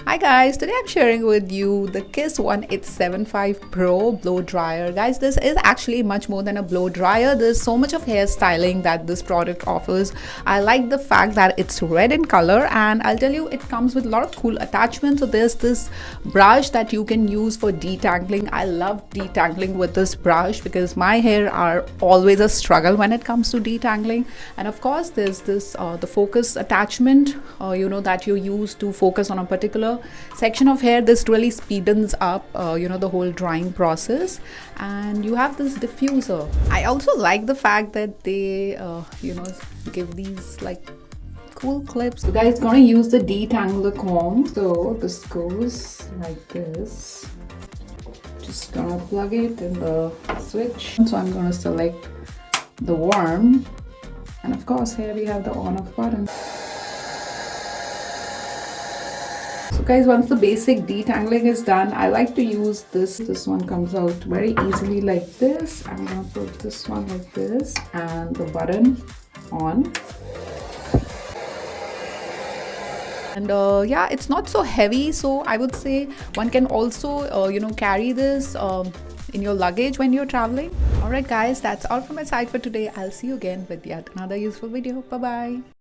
Hi guys, today I'm sharing with you the Kiss 1875 Pro blow dryer. Guys, this is actually much more than a blow dryer. There's so much of hairstyling that this product offers. I like the fact that it's red in color, and I'll tell you it comes with a lot of cool attachments. So there's this brush that you can use for detangling. I love detangling with this brush because my hair are always a struggle when it comes to detangling. And of course there's this the focus attachment that you use to focus on a particular section of hair. This really speeds up the whole drying process. And you have this diffuser. I also like the fact that they give these like cool clips. So guys, gonna use the detangler comb. So this goes like this. Just gonna plug it in the switch. So I'm gonna select the worm, and of course here we have the on off button. So guys, once the basic detangling is done, I like to use this one comes out very easily like this. I'm gonna put this one like this and the button on. And yeah, it's not so heavy, so I would say one can also carry this in your luggage when you're traveling. Alright guys, that's all from my side for today. I'll see you again with yet another useful video. Bye bye.